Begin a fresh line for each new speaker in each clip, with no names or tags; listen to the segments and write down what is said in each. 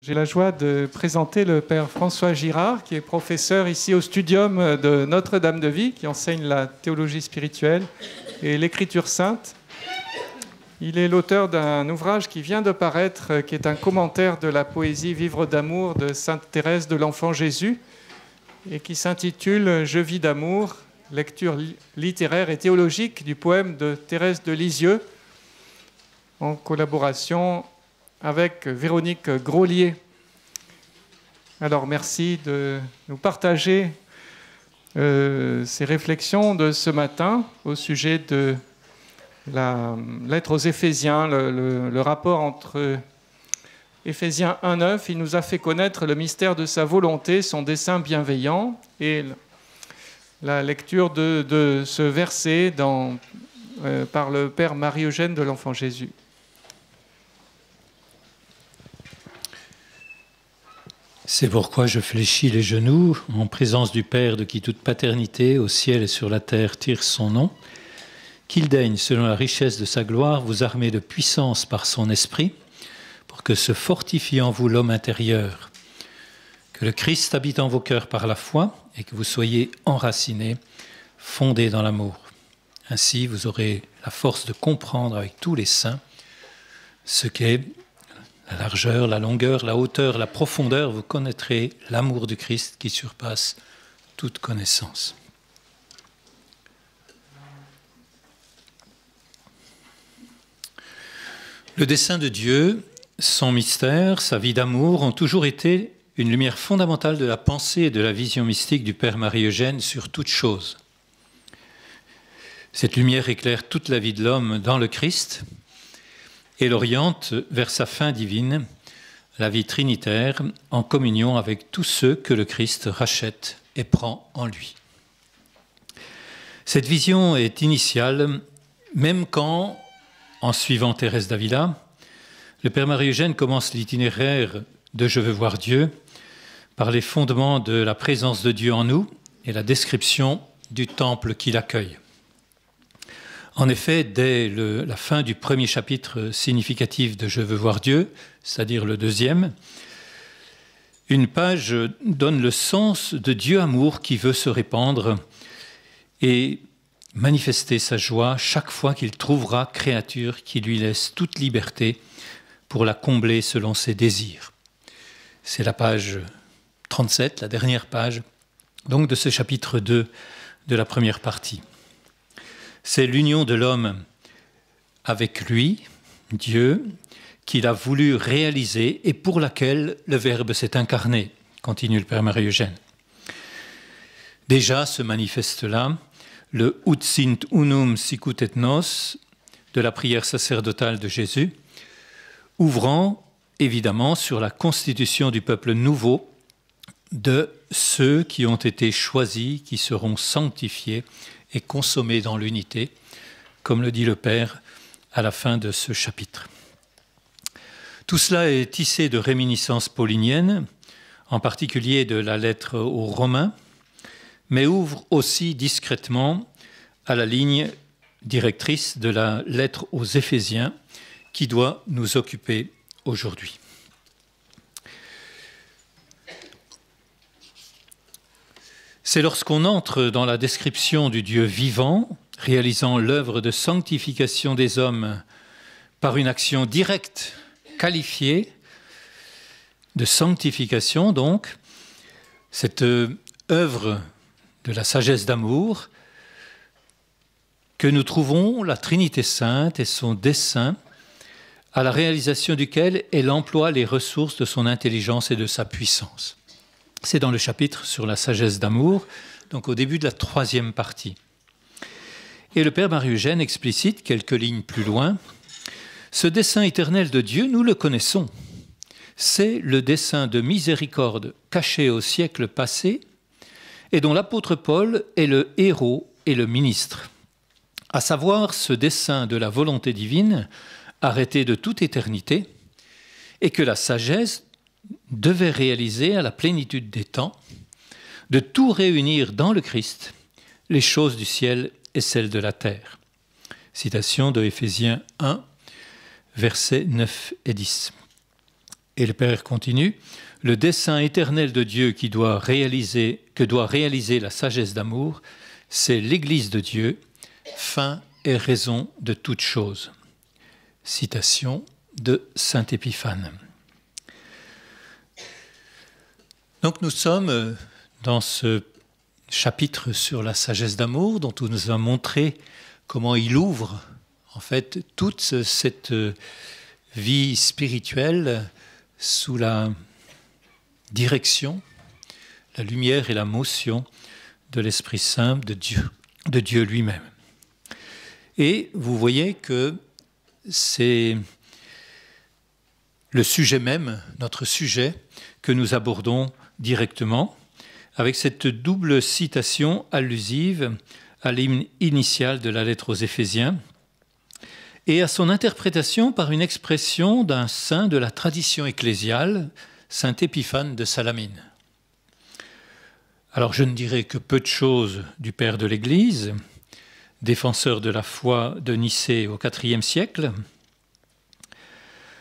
J'ai la joie de présenter le Père François Girard, qui est professeur ici au Studium de Notre-Dame-de-Vie, qui enseigne la théologie spirituelle et l'écriture sainte. Il est l'auteur d'un ouvrage qui vient de paraître, qui est un commentaire de la poésie Vivre d'amour de Sainte Thérèse de l'Enfant Jésus, et qui s'intitule « Je vis d'amour, lecture littéraire et théologique du poème de Thérèse de Lisieux », en collaboration avec Véronique Groslier. Alors merci de nous partager ces réflexions de ce matin au sujet de la lettre aux Éphésiens, le rapport entre Éphésiens 1,9. Il nous a fait connaître le mystère de sa volonté, son dessein bienveillant, et la lecture de ce verset par le Père Marie-Eugène de l'Enfant Jésus.
C'est pourquoi je fléchis les genoux en présence du Père de qui toute paternité au ciel et sur la terre tire son nom, qu'il daigne, selon la richesse de sa gloire, vous armer de puissance par son esprit, pour que se fortifie en vous l'homme intérieur, que le Christ habite en vos cœurs par la foi et que vous soyez enracinés, fondés dans l'amour. Ainsi, vous aurez la force de comprendre avec tous les saints ce qu'est la largeur, la longueur, la hauteur, la profondeur. Vous connaîtrez l'amour du Christ qui surpasse toute connaissance. Le dessein de Dieu, son mystère, sa vie d'amour ont toujours été une lumière fondamentale de la pensée et de la vision mystique du Père Marie-Eugène sur toute chose. Cette lumière éclaire toute la vie de l'homme dans le Christ et l'oriente vers sa fin divine, la vie trinitaire, en communion avec tous ceux que le Christ rachète et prend en lui. Cette vision est initiale, même quand, en suivant Thérèse d'Avila, le Père Marie-Eugène commence l'itinéraire de « Je veux voir Dieu » par les fondements de la présence de Dieu en nous et la description du temple qui l'accueille. En effet, dès la fin du premier chapitre significatif de « Je veux voir Dieu », c'est-à-dire le deuxième, une page donne le sens de Dieu amour qui veut se répandre et manifester sa joie chaque fois qu'il trouvera créature qui lui laisse toute liberté pour la combler selon ses désirs. C'est la page 37, la dernière page, donc de ce chapitre 2 de la première partie. C'est l'union de l'homme avec lui, Dieu, qu'il a voulu réaliser et pour laquelle le Verbe s'est incarné, continue le Père Marie-Eugène. Déjà se manifeste là le Ut sint unum sicut et nos de la prière sacerdotale de Jésus, ouvrant évidemment sur la constitution du peuple nouveau de ceux qui ont été choisis, qui seront sanctifiés et consommés dans l'unité, comme le dit le Père à la fin de ce chapitre. Tout cela est tissé de réminiscences pauliniennes, en particulier de la lettre aux Romains, mais ouvre aussi discrètement à la ligne directrice de la lettre aux Éphésiens qui doit nous occuper aujourd'hui. C'est lorsqu'on entre dans la description du Dieu vivant, réalisant l'œuvre de sanctification des hommes par une action directe, qualifiée, de sanctification donc, cette œuvre de la sagesse d'amour, que nous trouvons la Trinité sainte et son dessein, à la réalisation duquel elle emploie les ressources de son intelligence et de sa puissance. C'est dans le chapitre sur la sagesse d'amour, donc au début de la troisième partie. Et le Père Marie-Eugène explicite quelques lignes plus loin, « Ce dessein éternel de Dieu, nous le connaissons. C'est le dessein de miséricorde caché au siècle passé et dont l'apôtre Paul est le héros et le ministre. À savoir ce dessein de la volonté divine, arrêté de toute éternité, et que la sagesse devait réaliser à la plénitude des temps, de tout réunir dans le Christ, les choses du ciel et celles de la terre. » Citation de Éphésiens 1, versets 9 et 10. Et le Père continue, « Le dessein éternel de Dieu que doit réaliser la sagesse d'amour, c'est l'Église de Dieu, fin et raison de toute chose. » Citation de saint Épiphane. Donc nous sommes dans ce chapitre sur la sagesse d'amour dont on nous a montré comment il ouvre en fait toute cette vie spirituelle sous la direction, la lumière et la motion de l'Esprit Saint de Dieu lui-même. Et vous voyez que c'est le sujet même, notre sujet, que nous abordons directement avec cette double citation allusive à l'hymne initial de la lettre aux Éphésiens et à son interprétation par une expression d'un saint de la tradition ecclésiale, saint Épiphane de Salamine. Alors je ne dirai que peu de choses du père de l'Église, défenseur de la foi de Nicée au IVe siècle.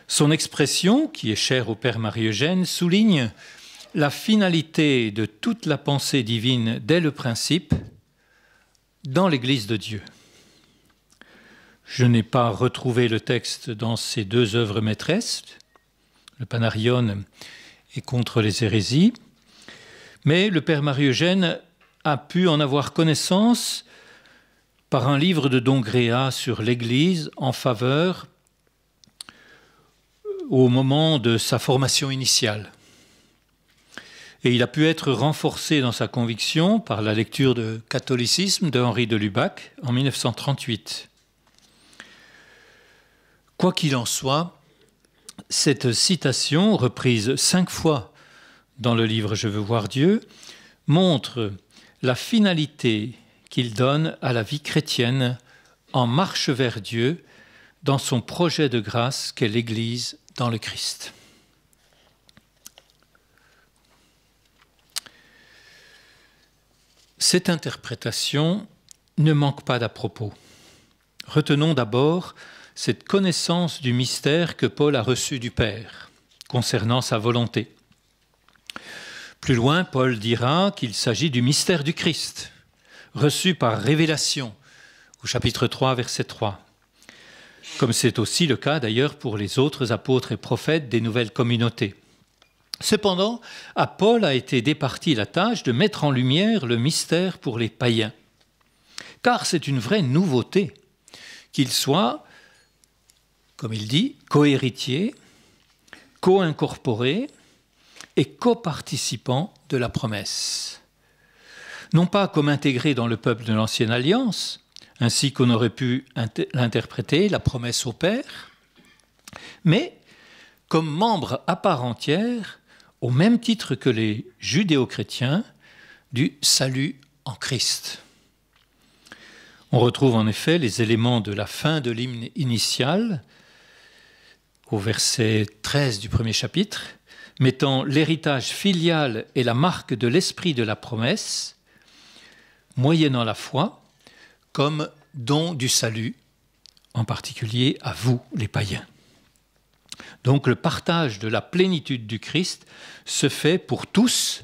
Son expression, qui est chère au père Marie-Eugène, souligne la finalité de toute la pensée divine dès le principe dans l'Église de Dieu. Je n'ai pas retrouvé le texte dans ces deux œuvres maîtresses, le Panarion et Contre les hérésies, mais le père Marie-Eugène a pu en avoir connaissance par un livre de Dongréa sur l'Église en faveur au moment de sa formation initiale. Et il a pu être renforcé dans sa conviction par la lecture de Catholicisme de Henri de Lubac en 1938. Quoi qu'il en soit, cette citation, reprise 5 fois dans le livre « Je veux voir Dieu », montre la finalité qu'il donne à la vie chrétienne en marche vers Dieu dans son projet de grâce qu'est l'Église dans le Christ. Cette interprétation ne manque pas d'à propos. Retenons d'abord cette connaissance du mystère que Paul a reçu du Père concernant sa volonté. Plus loin, Paul dira qu'il s'agit du mystère du Christ, reçu par révélation, au chapitre 3, verset 3. Comme c'est aussi le cas d'ailleurs pour les autres apôtres et prophètes des nouvelles communautés. Cependant, à Paul a été départie la tâche de mettre en lumière le mystère pour les païens. Car c'est une vraie nouveauté qu'ils soient, comme il dit, co-héritiers, co-incorporés et coparticipants de la promesse. Non pas comme intégrés dans le peuple de l'Ancienne Alliance, ainsi qu'on aurait pu l'interpréter, la promesse au Père, mais comme membres à part entière, au même titre que les judéo-chrétiens, du salut en Christ. On retrouve en effet les éléments de la fin de l'hymne initial, au verset 13 du premier chapitre, mettant l'héritage filial et la marque de l'esprit de la promesse, moyennant la foi, comme don du salut, en particulier à vous, les païens. Donc le partage de la plénitude du Christ se fait pour tous,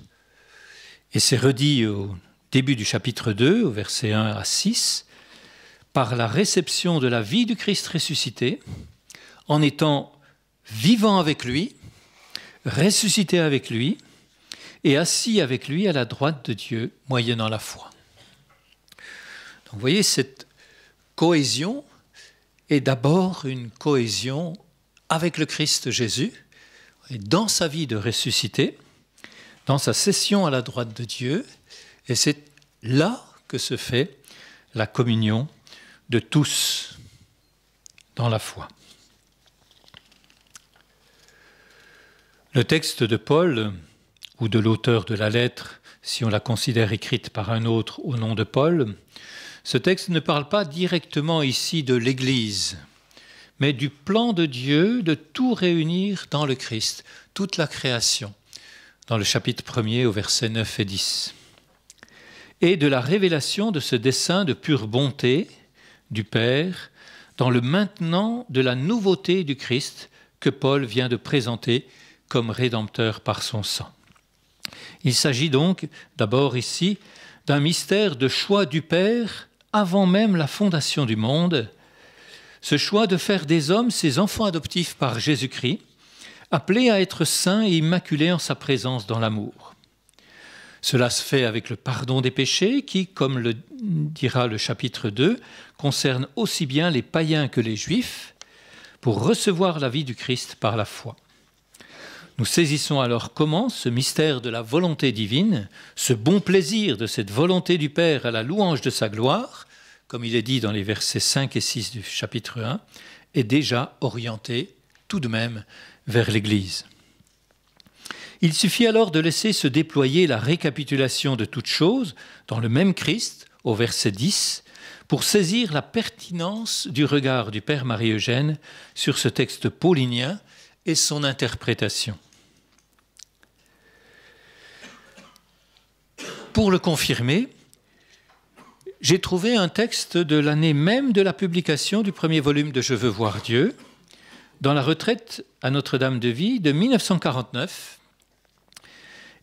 et c'est redit au début du chapitre 2, au verset 1 à 6, par la réception de la vie du Christ ressuscité, en étant vivant avec lui, ressuscité avec lui, et assis avec lui à la droite de Dieu, moyennant la foi. Donc vous voyez, cette cohésion est d'abord une cohésion avec le Christ Jésus, et dans sa vie de ressuscité, dans sa session à la droite de Dieu, et c'est là que se fait la communion de tous dans la foi. Le texte de Paul, ou de l'auteur de la lettre, si on la considère écrite par un autre au nom de Paul, ce texte ne parle pas directement ici de l'Église, mais du plan de Dieu de tout réunir dans le Christ, toute la création, dans le chapitre 1er au verset 9 et 10, et de la révélation de ce dessein de pure bonté du Père dans le maintenant de la nouveauté du Christ que Paul vient de présenter comme Rédempteur par son sang. Il s'agit donc d'abord ici d'un mystère de choix du Père avant même la fondation du monde, ce choix de faire des hommes ses enfants adoptifs par Jésus-Christ, appelés à être saints et immaculés en sa présence dans l'amour. Cela se fait avec le pardon des péchés qui, comme le dira le chapitre 2, concerne aussi bien les païens que les juifs, pour recevoir la vie du Christ par la foi. Nous saisissons alors comment ce mystère de la volonté divine, ce bon plaisir de cette volonté du Père à la louange de sa gloire, comme il est dit dans les versets 5 et 6 du chapitre 1, est déjà orienté tout de même vers l'Église. Il suffit alors de laisser se déployer la récapitulation de toutes choses dans le même Christ, au verset 10, pour saisir la pertinence du regard du Père Marie-Eugène sur ce texte paulinien et son interprétation. Pour le confirmer, j'ai trouvé un texte de l'année même de la publication du premier volume de Je veux voir Dieu, dans la retraite à Notre-Dame de Vie de 1949,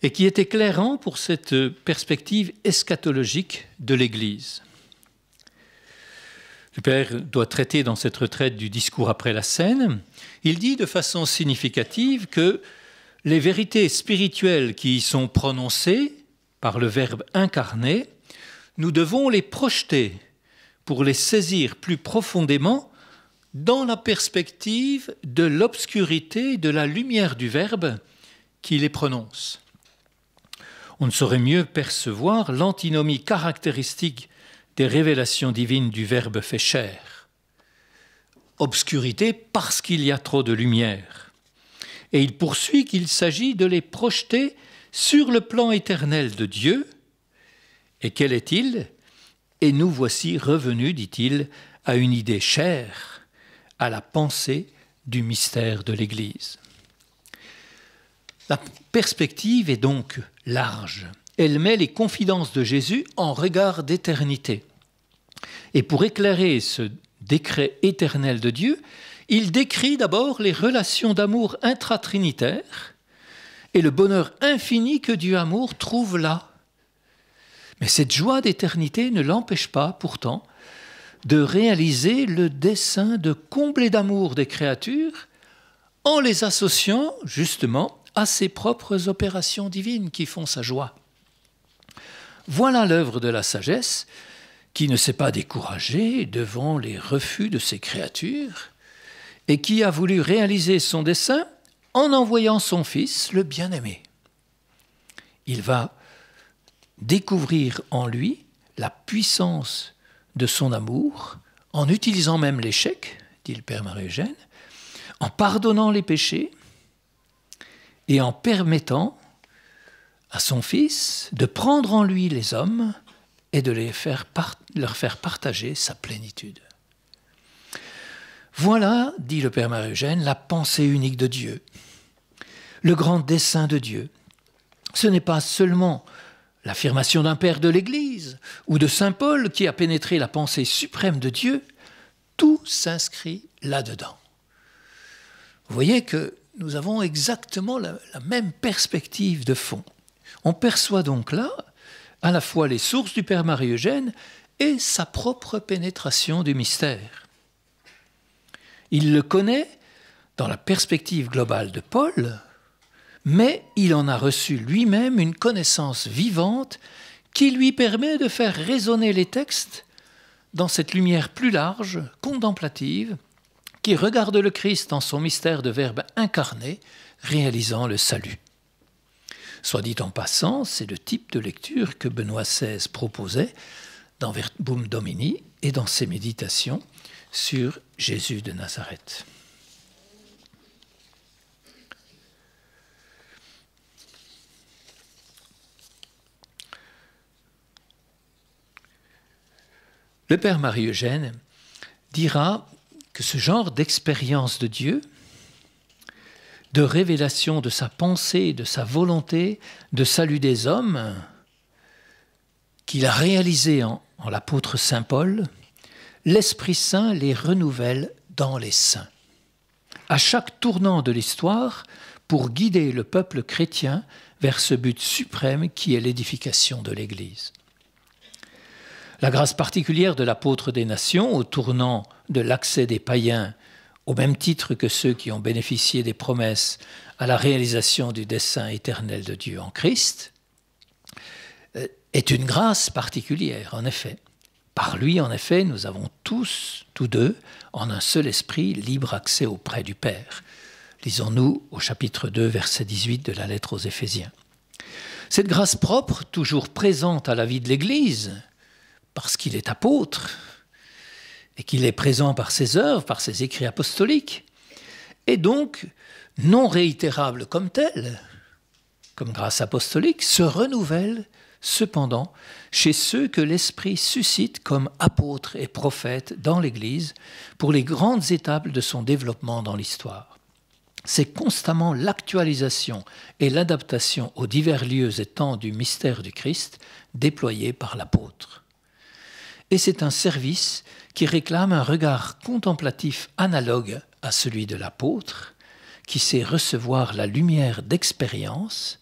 et qui est éclairant pour cette perspective eschatologique de l'Église. Le Père doit traiter dans cette retraite du discours après la scène. Il dit de façon significative que les vérités spirituelles qui y sont prononcées par le Verbe incarné, nous devons les projeter pour les saisir plus profondément dans la perspective de l'obscurité, de la lumière du Verbe qui les prononce. On ne saurait mieux percevoir l'antinomie caractéristique des révélations divines du Verbe fait chair. Obscurité parce qu'il y a trop de lumière. Et il poursuit qu'il s'agit de les projeter sur le plan éternel de Dieu. Et quel est-il ? Et nous voici revenus, dit-il, à une idée chère, à la pensée du mystère de l'Église. La perspective est donc large. Elle met les confidences de Jésus en regard d'éternité. Et pour éclairer ce décret éternel de Dieu, il décrit d'abord les relations d'amour intratrinitaires et le bonheur infini que Dieu amour trouve là. Mais cette joie d'éternité ne l'empêche pas, pourtant, de réaliser le dessein de combler d'amour des créatures en les associant, justement, à ses propres opérations divines qui font sa joie. Voilà l'œuvre de la sagesse qui ne s'est pas découragée devant les refus de ses créatures et qui a voulu réaliser son dessein en envoyant son Fils, le bien-aimé. Il va découvrir en lui la puissance de son amour en utilisant même l'échec, dit le Père Marie-Eugène, en pardonnant les péchés et en permettant à son Fils de prendre en lui les hommes et de leur faire partager sa plénitude. Voilà, dit le Père Marie-Eugène, la pensée unique de Dieu, le grand dessein de Dieu. Ce n'est pas seulement l'affirmation d'un Père de l'Église ou de Saint Paul qui a pénétré la pensée suprême de Dieu, tout s'inscrit là-dedans. Vous voyez que nous avons exactement la même perspective de fond. On perçoit donc là à la fois les sources du Père Marie-Eugène et sa propre pénétration du mystère. Il le connaît dans la perspective globale de Paul, mais il en a reçu lui-même une connaissance vivante qui lui permet de faire résonner les textes dans cette lumière plus large, contemplative, qui regarde le Christ en son mystère de Verbe incarné, réalisant le salut. Soit dit en passant, c'est le type de lecture que Benoît XVI proposait dans Verbum Domini et dans ses méditations sur Jésus de Nazareth. Le Père Marie-Eugène dira que ce genre d'expérience de Dieu, de révélation de sa pensée, de sa volonté, de salut des hommes, qu'il a réalisé en l'apôtre Saint Paul, l'Esprit Saint les renouvelle dans les saints. À chaque tournant de l'histoire, pour guider le peuple chrétien vers ce but suprême qui est l'édification de l'Église. La grâce particulière de l'apôtre des nations au tournant de l'accès des païens, au même titre que ceux qui ont bénéficié des promesses à la réalisation du dessein éternel de Dieu en Christ, est une grâce particulière, en effet. Par lui, en effet, nous avons tous deux, en un seul esprit, libre accès auprès du Père. Lisons-nous au chapitre 2, verset 18 de la lettre aux Éphésiens. Cette grâce propre, toujours présente à la vie de l'Église, parce qu'il est apôtre, et qu'il est présent par ses œuvres, par ses écrits apostoliques, est donc non réitérable comme telle, comme grâce apostolique, se renouvelle cependant chez ceux que l'Esprit suscite comme apôtres et prophètes dans l'Église pour les grandes étapes de son développement dans l'histoire. C'est constamment l'actualisation et l'adaptation aux divers lieux et temps du mystère du Christ déployé par l'apôtre. Et c'est un service qui réclame un regard contemplatif analogue à celui de l'apôtre, qui sait recevoir la lumière d'expérience,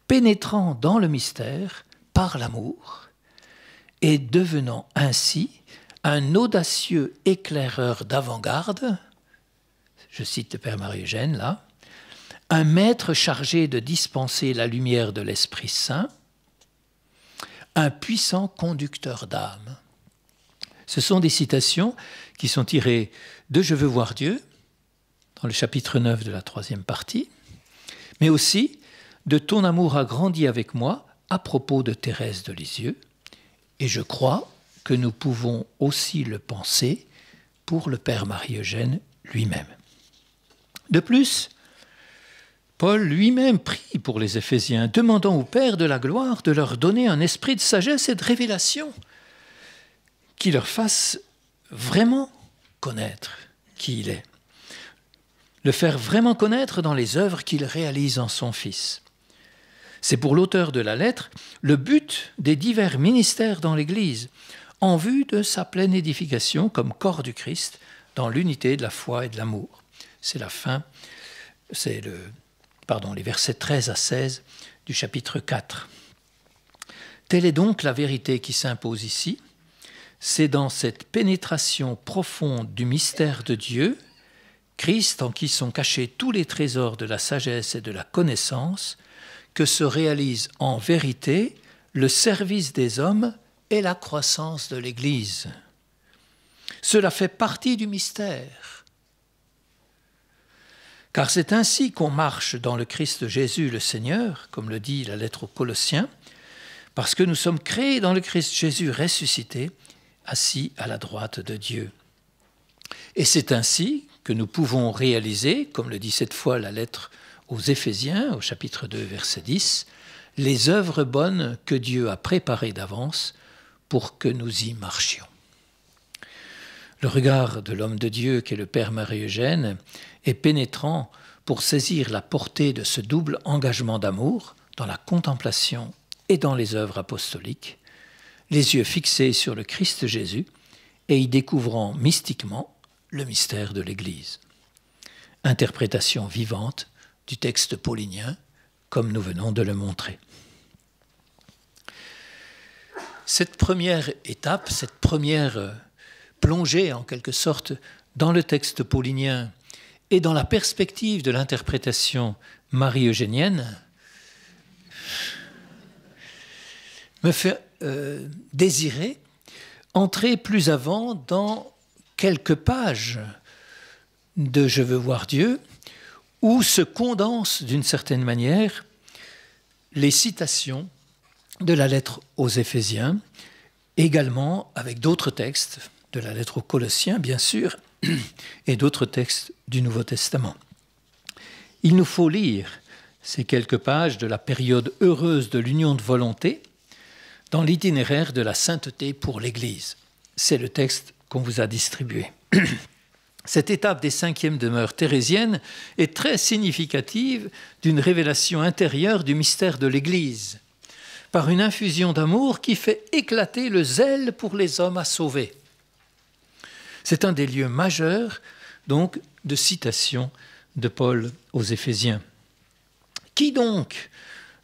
pénétrant dans le mystère par l'amour, et devenant ainsi un audacieux éclaireur d'avant-garde, je cite le Père Marie-Eugène là, un maître chargé de dispenser la lumière de l'Esprit Saint, un puissant conducteur d'âme. Ce sont des citations qui sont tirées de « Je veux voir Dieu », dans le chapitre 9 de la 3e partie, mais aussi de « Ton amour a grandi avec moi » à propos de Thérèse de Lisieux, et je crois que nous pouvons aussi le penser pour le Père Marie-Eugène lui-même. De plus, Paul lui-même prie pour les Éphésiens, demandant au Père de la gloire de leur donner un esprit de sagesse et de révélation qui leur fasse vraiment connaître qui il est, le faire vraiment connaître dans les œuvres qu'il réalise en son Fils. C'est pour l'auteur de la lettre le but des divers ministères dans l'Église, en vue de sa pleine édification comme corps du Christ dans l'unité de la foi et de l'amour. C'est la fin, les versets 13 à 16 du chapitre 4. Telle est donc la vérité qui s'impose ici. C'est dans cette pénétration profonde du mystère de Dieu, Christ en qui sont cachés tous les trésors de la sagesse et de la connaissance, que se réalise en vérité le service des hommes et la croissance de l'Église. Cela fait partie du mystère. Car c'est ainsi qu'on marche dans le Christ Jésus le Seigneur, comme le dit la lettre aux Colossiens, parce que nous sommes créés dans le Christ Jésus ressuscité, assis à la droite de Dieu. Et c'est ainsi que nous pouvons réaliser, comme le dit cette fois la lettre aux Éphésiens, au chapitre 2, verset 10, les œuvres bonnes que Dieu a préparées d'avance pour que nous y marchions. Le regard de l'homme de Dieu qu'est le Père Marie-Eugène est pénétrant pour saisir la portée de ce double engagement d'amour dans la contemplation et dans les œuvres apostoliques, les yeux fixés sur le Christ Jésus et y découvrant mystiquement le mystère de l'Église. Interprétation vivante du texte paulinien, comme nous venons de le montrer. Cette première étape, cette première plongée en quelque sorte dans le texte paulinien et dans la perspective de l'interprétation marie-eugénienne, me fait désirer entrer plus avant dans quelques pages de « Je veux voir Dieu », où se condensent d'une certaine manière les citations de la lettre aux Éphésiens, également avec d'autres textes, de la lettre aux Colossiens bien sûr, et d'autres textes du Nouveau Testament. Il nous faut lire ces quelques pages de la période heureuse de l'union de volonté dans l'itinéraire de la sainteté pour l'Église. C'est le texte qu'on vous a distribué. Cette étape des 5e demeures thérésiennes est très significative d'une révélation intérieure du mystère de l'Église, par une infusion d'amour qui fait éclater le zèle pour les hommes à sauver. C'est un des lieux majeurs, donc, de citation de Paul aux Éphésiens. Qui donc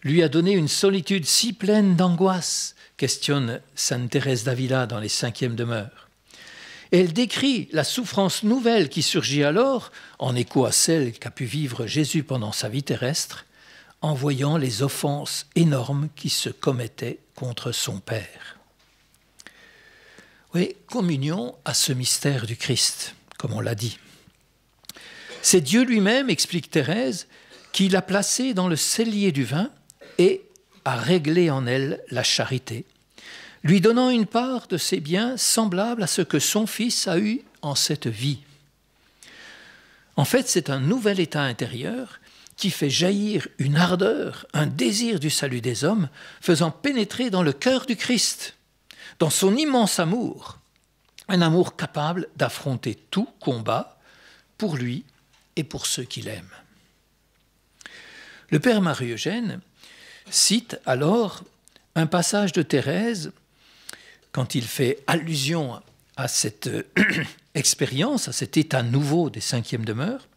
lui a donné une solitude si pleine d'angoisse ? Questionne Sainte Thérèse d'Avila dans les 5e demeures. Et elle décrit la souffrance nouvelle qui surgit alors, en écho à celle qu'a pu vivre Jésus pendant sa vie terrestre, en voyant les offenses énormes qui se commettaient contre son Père. Oui, communion à ce mystère du Christ, comme on l'a dit. C'est Dieu lui-même, explique Thérèse, qui l'a placé dans le cellier du vin et a réglé en elle la charité, lui donnant une part de ses biens semblable à ce que son Fils a eu en cette vie. En fait, c'est un nouvel état intérieur qui fait jaillir une ardeur, un désir du salut des hommes, faisant pénétrer dans le cœur du Christ, dans son immense amour, un amour capable d'affronter tout combat pour lui et pour ceux qu'il aime. Le père Marie-Eugène cite alors un passage de Thérèse quand il fait allusion à cette expérience, à cet état nouveau des 5e demeures.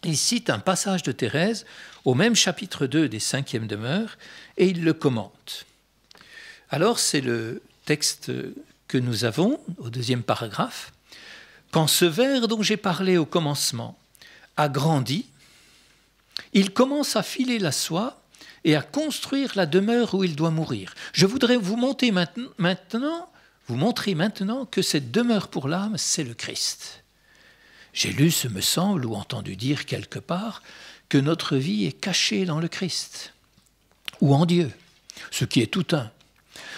Il cite un passage de Thérèse au même chapitre 2 des 5e demeures et il le commente. Alors c'est le texte que nous avons au 2e paragraphe. « Quand ce vers dont j'ai parlé au commencement a grandi, il commence à filer la soie et à construire la demeure où il doit mourir. Je voudrais vous montrer maintenant que cette demeure pour l'âme, c'est le Christ. J'ai lu, ce me semble, ou entendu dire quelque part, que notre vie est cachée dans le Christ, ou en Dieu, ce qui est tout un,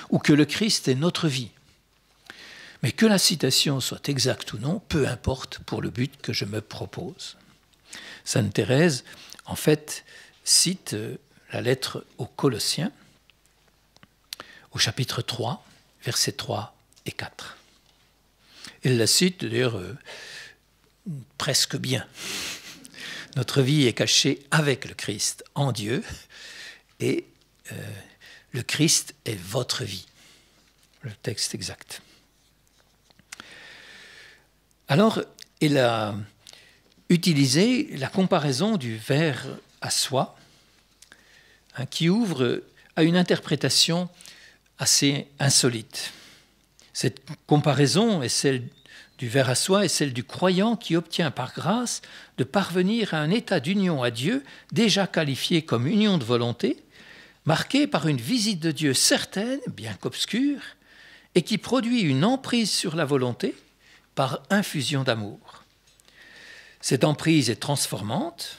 ou que le Christ est notre vie. Mais que la citation soit exacte ou non, peu importe pour le but que je me propose. » Sainte Thérèse, en fait, cite la lettre aux Colossiens, au chapitre 3, versets 3 et 4. Elle la cite d'ailleurs presque bien. Notre vie est cachée avec le Christ en Dieu et le Christ est votre vie. Le texte exact. Alors, elle a utilisé la comparaison du verre à soie, qui ouvre à une interprétation assez insolite. Cette comparaison est celle du verre à soie et celle du croyant qui obtient par grâce de parvenir à un état d'union à Dieu déjà qualifié comme union de volonté, marqué par une visite de Dieu certaine, bien qu'obscure, et qui produit une emprise sur la volonté par infusion d'amour. Cette emprise est transformante,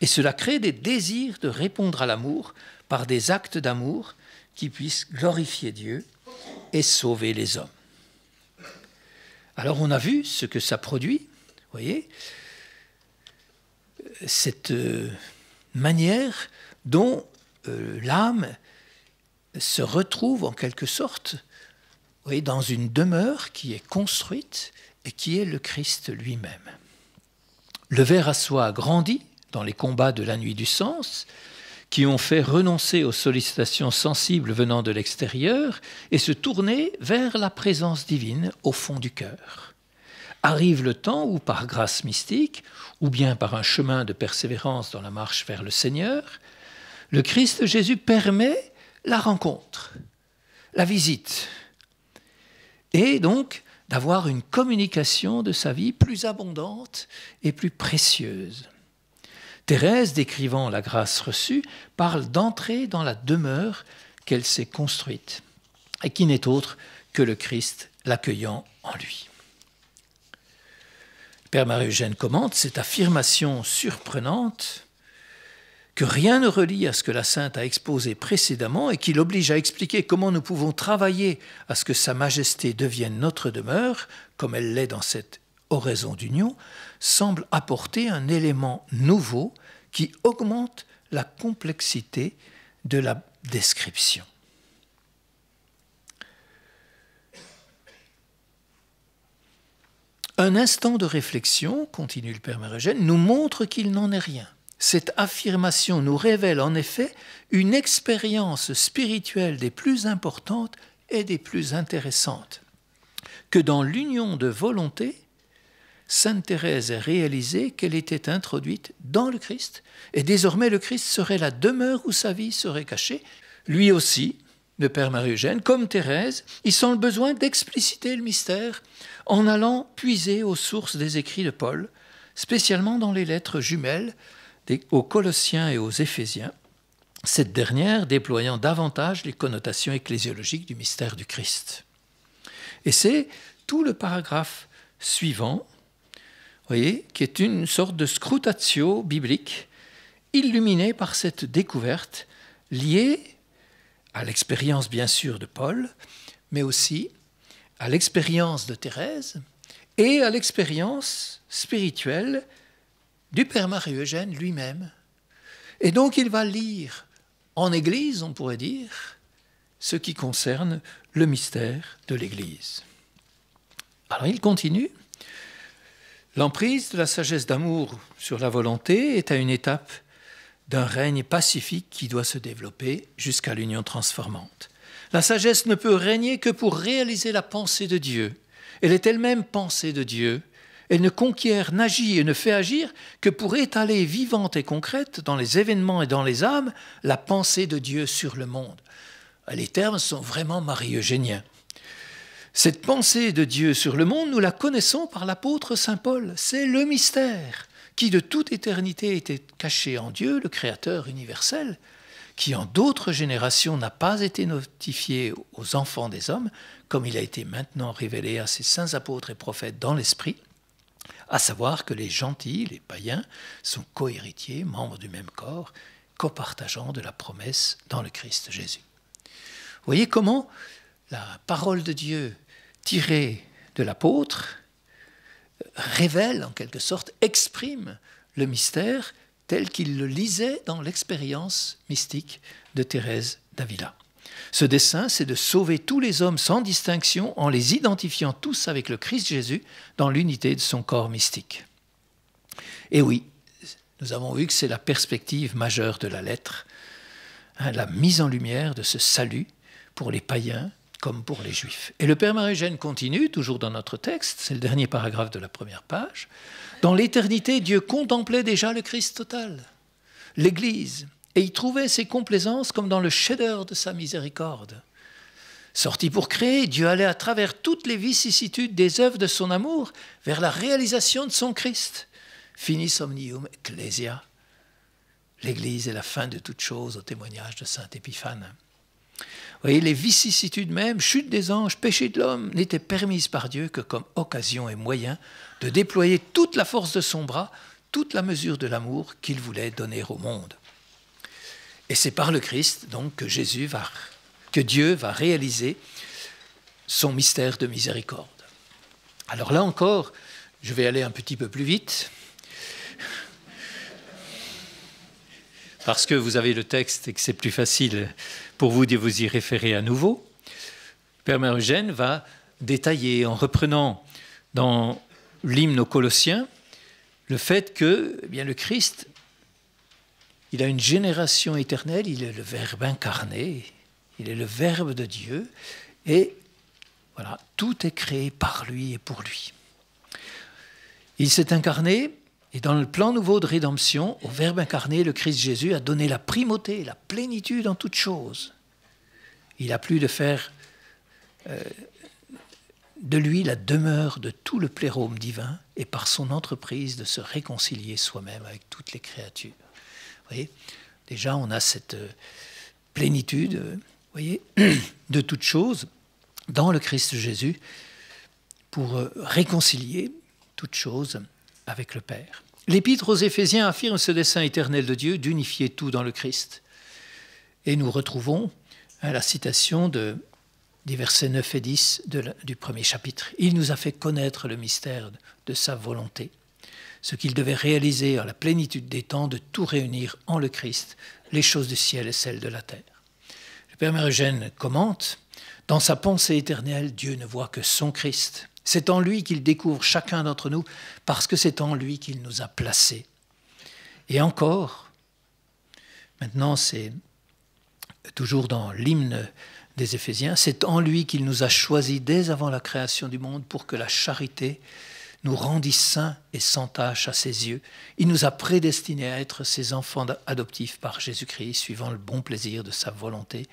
et cela crée des désirs de répondre à l'amour par des actes d'amour qui puissent glorifier Dieu et sauver les hommes. Alors on a vu ce que ça produit, vous voyez, cette manière dont l'âme se retrouve en quelque sorte, vous voyez, dans une demeure qui est construite et qui est le Christ lui-même. Le ver à soie a grandi dans les combats de la nuit du sens, qui ont fait renoncer aux sollicitations sensibles venant de l'extérieur et se tourner vers la présence divine au fond du cœur. Arrive le temps où, par grâce mystique, ou bien par un chemin de persévérance dans la marche vers le Seigneur, le Christ Jésus permet la rencontre, la visite, et donc d'avoir une communication de sa vie plus abondante et plus précieuse. Thérèse, décrivant la grâce reçue, parle d'entrer dans la demeure qu'elle s'est construite, et qui n'est autre que le Christ l'accueillant en lui. Père Marie-Eugène commente cette affirmation surprenante que rien ne relie à ce que la Sainte a exposé précédemment et qui l'oblige à expliquer comment nous pouvons travailler à ce que Sa Majesté devienne notre demeure, comme elle l'est dans cette oraison d'union, semble apporter un élément nouveau qui augmente la complexité de la description. Un instant de réflexion, continue le Père Marie-Eugène, nous montre qu'il n'en est rien. Cette affirmation nous révèle en effet une expérience spirituelle des plus importantes et des plus intéressantes, que dans l'union de volonté, Sainte Thérèse a réalisé qu'elle était introduite dans le Christ, et désormais le Christ serait la demeure où sa vie serait cachée. Lui aussi, le Père Marie-Eugène, comme Thérèse, il sent le besoin d'expliciter le mystère en allant puiser aux sources des écrits de Paul, spécialement dans les lettres jumelles aux Colossiens et aux Éphésiens, cette dernière déployant davantage les connotations ecclésiologiques du mystère du Christ. Et c'est tout le paragraphe suivant, voyez, qui est une sorte de scrutatio biblique, illuminé par cette découverte liée à l'expérience bien sûr de Paul, mais aussi à l'expérience de Thérèse et à l'expérience spirituelle du Père Marie-Eugène lui-même. Et donc il va lire en Église, on pourrait dire, ce qui concerne le mystère de l'Église. Alors il continue. L'emprise de la sagesse d'amour sur la volonté est à une étape d'un règne pacifique qui doit se développer jusqu'à l'union transformante. La sagesse ne peut régner que pour réaliser la pensée de Dieu. Elle est elle-même pensée de Dieu. Elle ne conquiert, n'agit et ne fait agir que pour étaler vivante et concrète dans les événements et dans les âmes la pensée de Dieu sur le monde. Les termes sont vraiment marie-eugéniens. Cette pensée de Dieu sur le monde, nous la connaissons par l'apôtre saint Paul. C'est le mystère qui de toute éternité était caché en Dieu, le Créateur universel, qui en d'autres générations n'a pas été notifié aux enfants des hommes, comme il a été maintenant révélé à ses saints apôtres et prophètes dans l'Esprit, à savoir que les gentils, les païens, sont co-héritiers, membres du même corps, copartageants de la promesse dans le Christ Jésus. Vous voyez comment la parole de Dieu tirée de l'apôtre révèle en quelque sorte, exprime le mystère tel qu'il le lisait dans l'expérience mystique de Thérèse d'Avila. Ce dessein, c'est de sauver tous les hommes sans distinction en les identifiant tous avec le Christ Jésus dans l'unité de son corps mystique. Et oui, nous avons vu que c'est la perspective majeure de la lettre, la mise en lumière de ce salut pour les païens comme pour les Juifs. Et le Père Marie-Eugène continue, toujours dans notre texte, c'est le dernier paragraphe de la première page. Dans l'éternité, Dieu contemplait déjà le Christ total, l'Église, et y trouvait ses complaisances comme dans le chef-d'œuvre de sa miséricorde. Sorti pour créer, Dieu allait à travers toutes les vicissitudes des œuvres de son amour vers la réalisation de son Christ. Finis omnium ecclesia. L'Église est la fin de toute chose au témoignage de saint Épiphane. Vous voyez, les vicissitudes même, chute des anges, péché de l'homme, n'étaient permises par Dieu que comme occasion et moyen de déployer toute la force de son bras, toute la mesure de l'amour qu'il voulait donner au monde. Et c'est par le Christ, donc, que Dieu va réaliser son mystère de miséricorde. Alors là encore, je vais aller un petit peu plus vite, parce que vous avez le texte et que c'est plus facile pour vous de vous y référer à nouveau. Père Marie-Eugène va détailler, en reprenant dans l'hymne aux Colossiens, le fait que le Christ, il a une génération éternelle, il est le Verbe incarné, il est le Verbe de Dieu, et voilà, tout est créé par lui et pour lui. Il s'est incarné, et dans le plan nouveau de rédemption, au Verbe incarné, le Christ Jésus a donné la primauté, la plénitude en toutes choses. Il a plu de faire de lui la demeure de tout le plérôme divin, et par son entreprise de se réconcilier soi-même avec toutes les créatures. Vous voyez, déjà on a cette plénitude, vous voyez, de toutes choses dans le Christ Jésus pour réconcilier toutes choses avec le Père. L'Épître aux Éphésiens affirme ce dessein éternel de Dieu d'unifier tout dans le Christ. Et nous retrouvons la citation des versets 9 et 10 du premier chapitre. Il nous a fait connaître le mystère de sa volonté, ce qu'il devait réaliser à la plénitude des temps, de tout réunir en le Christ, les choses du ciel et celles de la terre. Le Père Marie-Eugène commente, dans sa pensée éternelle, Dieu ne voit que son Christ. C'est en lui qu'il découvre chacun d'entre nous, parce que c'est en lui qu'il nous a placés. Et encore, maintenant c'est toujours dans l'hymne des Éphésiens, c'est en lui qu'il nous a choisis dès avant la création du monde pour que la charité nous rendit saints et sans tache à ses yeux. Il nous a prédestinés à être ses enfants adoptifs par Jésus-Christ, suivant le bon plaisir de sa volonté,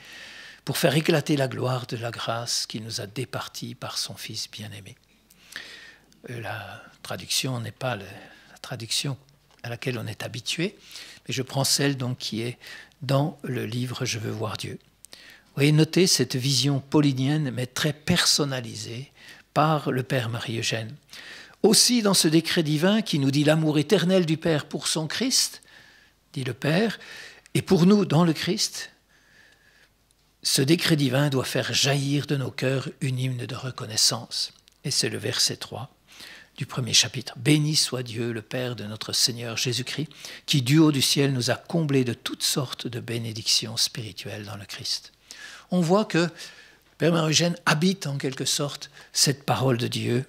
pour faire éclater la gloire de la grâce qu'il nous a départie par son Fils bien-aimé. La traduction n'est pas la traduction à laquelle on est habitué, mais je prends celle donc qui est dans le livre « Je veux voir Dieu ». Vous voyez, notez cette vision paulinienne, mais très personnalisée par le Père Marie-Eugène. Aussi dans ce décret divin qui nous dit l'amour éternel du Père pour son Christ, dit le Père, et pour nous dans le Christ, ce décret divin doit faire jaillir de nos cœurs une hymne de reconnaissance. Et c'est le verset 3 du premier chapitre. Béni soit Dieu, le Père de notre Seigneur Jésus-Christ, qui du haut du ciel nous a comblés de toutes sortes de bénédictions spirituelles dans le Christ. On voit que Père Marie-Eugène habite en quelque sorte cette parole de Dieu,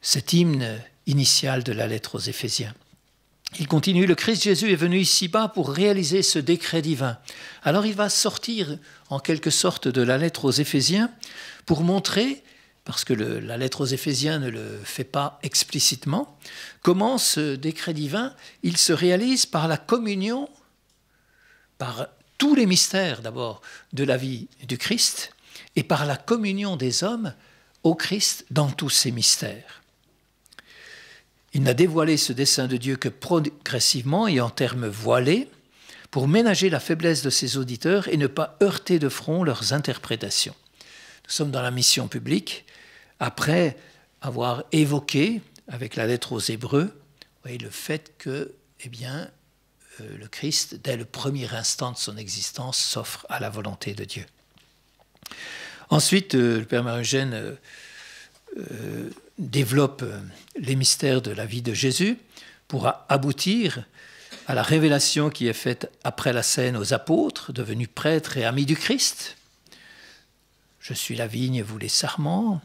cet hymne initial de la lettre aux Éphésiens. Il continue, le Christ Jésus est venu ici-bas pour réaliser ce décret divin. Alors il va sortir en quelque sorte de la lettre aux Éphésiens pour montrer, parce que la lettre aux Éphésiens ne le fait pas explicitement, comment ce décret divin, il se réalise par la communion, par tous les mystères d'abord de la vie du Christ et par la communion des hommes au Christ dans tous ces mystères. Il n'a dévoilé ce dessein de Dieu que progressivement et en termes voilés pour ménager la faiblesse de ses auditeurs et ne pas heurter de front leurs interprétations. Nous sommes dans la mission publique, après avoir évoqué avec la lettre aux Hébreux, voyez, le fait que, le Christ, dès le premier instant de son existence, s'offre à la volonté de Dieu. Ensuite, le Père Marie-Eugène développe les mystères de la vie de Jésus pour aboutir à la révélation qui est faite après la scène aux apôtres, devenus prêtres et amis du Christ. Je suis la vigne, vous les sarments.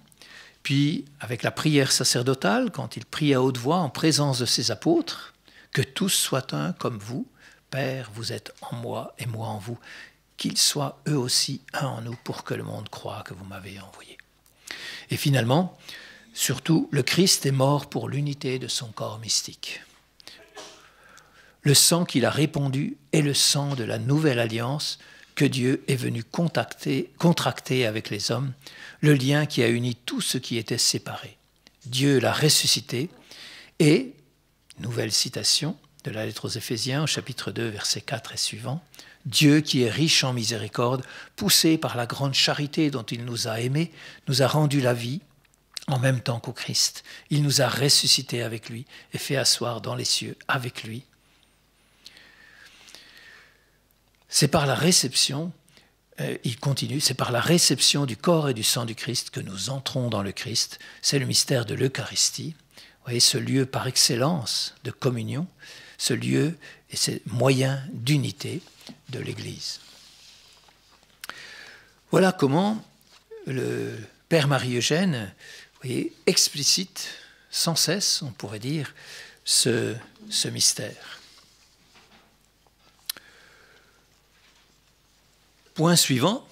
Puis, avec la prière sacerdotale, quand il prie à haute voix en présence de ses apôtres, que tous soient un comme vous, Père, vous êtes en moi et moi en vous, qu'ils soient eux aussi un en nous pour que le monde croie que vous m'avez envoyé. Et finalement, surtout, le Christ est mort pour l'unité de son corps mystique. Le sang qu'il a répandu est le sang de la nouvelle alliance que Dieu est venu contracter avec les hommes, le lien qui a uni tout ce qui était séparé. Dieu l'a ressuscité et, nouvelle citation de la lettre aux Éphésiens, au chapitre 2, versets 4 et suivants, Dieu qui est riche en miséricorde, poussé par la grande charité dont il nous a aimés, nous a rendu la vie en même temps qu'au Christ. Il nous a ressuscités avec lui et fait asseoir dans les cieux avec lui. C'est par la réception, il continue, c'est par la réception du corps et du sang du Christ que nous entrons dans le Christ. C'est le mystère de l'Eucharistie. Vous voyez, ce lieu par excellence de communion, ce lieu et ces moyens d'unité de l'Église. Voilà comment le Père Marie-Eugène, explicite sans cesse, on pourrait dire, ce mystère. Point suivant,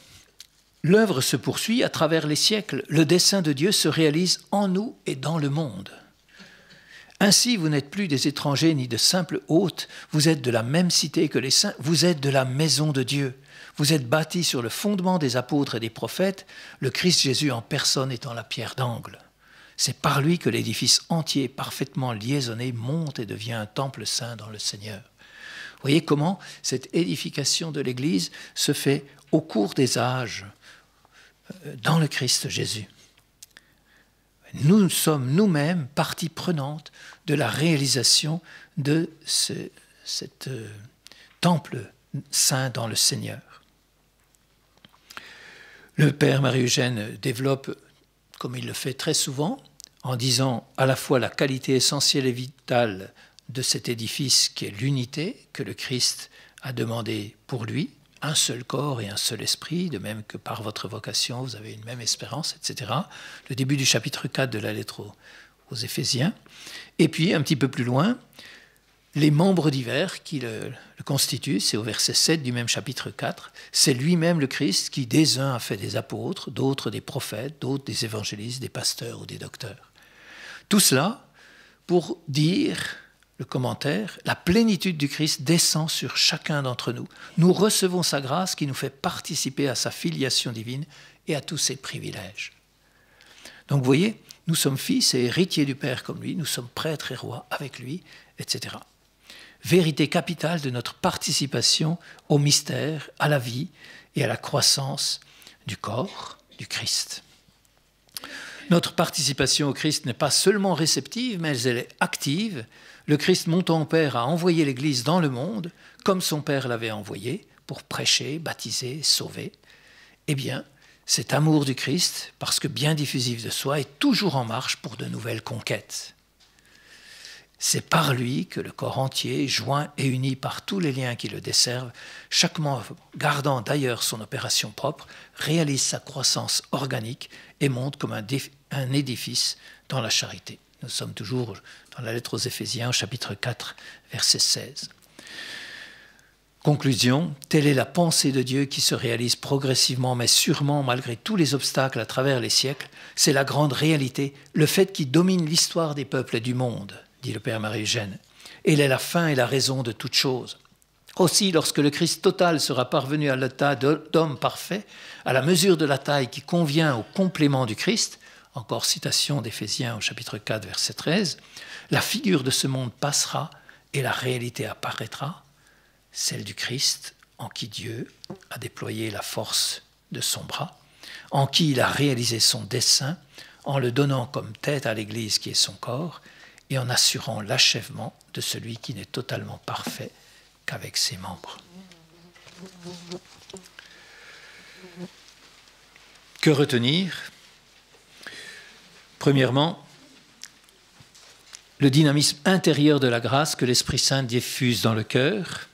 l'œuvre se poursuit à travers les siècles. Le dessein de Dieu se réalise en nous et dans le monde. Ainsi, vous n'êtes plus des étrangers ni de simples hôtes, vous êtes de la même cité que les saints, vous êtes de la maison de Dieu. Vous êtes bâtis sur le fondement des apôtres et des prophètes, le Christ Jésus en personne étant la pierre d'angle. C'est par lui que l'édifice entier, parfaitement liaisonné, monte et devient un temple saint dans le Seigneur. Vous voyez comment cette édification de l'Église se fait au cours des âges dans le Christ Jésus. Nous sommes nous-mêmes partie prenante de la réalisation de cet temple saint dans le Seigneur. Le Père Marie-Eugène développe, comme il le fait très souvent, en disant à la fois la qualité essentielle et vitale de cet édifice qui est l'unité que le Christ a demandé pour lui, un seul corps et un seul esprit, de même que par votre vocation vous avez une même espérance, etc. Le début du chapitre 4 de la lettre aux Éphésiens. Et puis, un petit peu plus loin, les membres divers qui le constituent, c'est au verset 7 du même chapitre 4, c'est lui-même le Christ qui des uns a fait des apôtres, d'autres des prophètes, d'autres des évangélistes, des pasteurs ou des docteurs. Tout cela pour dire, le commentaire, la plénitude du Christ descend sur chacun d'entre nous. Nous recevons sa grâce qui nous fait participer à sa filiation divine et à tous ses privilèges. Donc vous voyez, nous sommes fils et héritiers du Père comme lui, nous sommes prêtres et rois avec lui, etc. Vérité capitale de notre participation au mystère, à la vie et à la croissance du corps du Christ. Notre participation au Christ n'est pas seulement réceptive, mais elle est active. Le Christ, mon ton Père, a envoyé l'Église dans le monde, comme son Père l'avait envoyé, pour prêcher, baptiser, sauver. Eh bien, cet amour du Christ, parce que bien diffusif de soi, est toujours en marche pour de nouvelles conquêtes. C'est par lui que le corps entier, joint et uni par tous les liens qui le desservent, chaque membre gardant d'ailleurs son opération propre, réalise sa croissance organique et monte comme un édifice dans la charité. Nous sommes toujours dans la lettre aux Éphésiens, au chapitre 4, verset 16. Conclusion, telle est la pensée de Dieu qui se réalise progressivement, mais sûrement malgré tous les obstacles à travers les siècles. C'est la grande réalité, le fait qui domine l'histoire des peuples et du monde, dit le Père Marie-Eugène. Elle est la fin et la raison de toute chose. Aussi, lorsque le Christ total sera parvenu à l'état d'homme parfait, à la mesure de la taille qui convient au complément du Christ, encore citation d'Éphésiens au chapitre 4, verset 13, la figure de ce monde passera et la réalité apparaîtra, celle du Christ en qui Dieu a déployé la force de son bras, en qui il a réalisé son dessein, en le donnant comme tête à l'Église qui est son corps, et en assurant l'achèvement de celui qui n'est totalement parfait qu'avec ses membres. Que retenir ? Premièrement, le dynamisme intérieur de la grâce que l'Esprit Saint diffuse dans le cœur,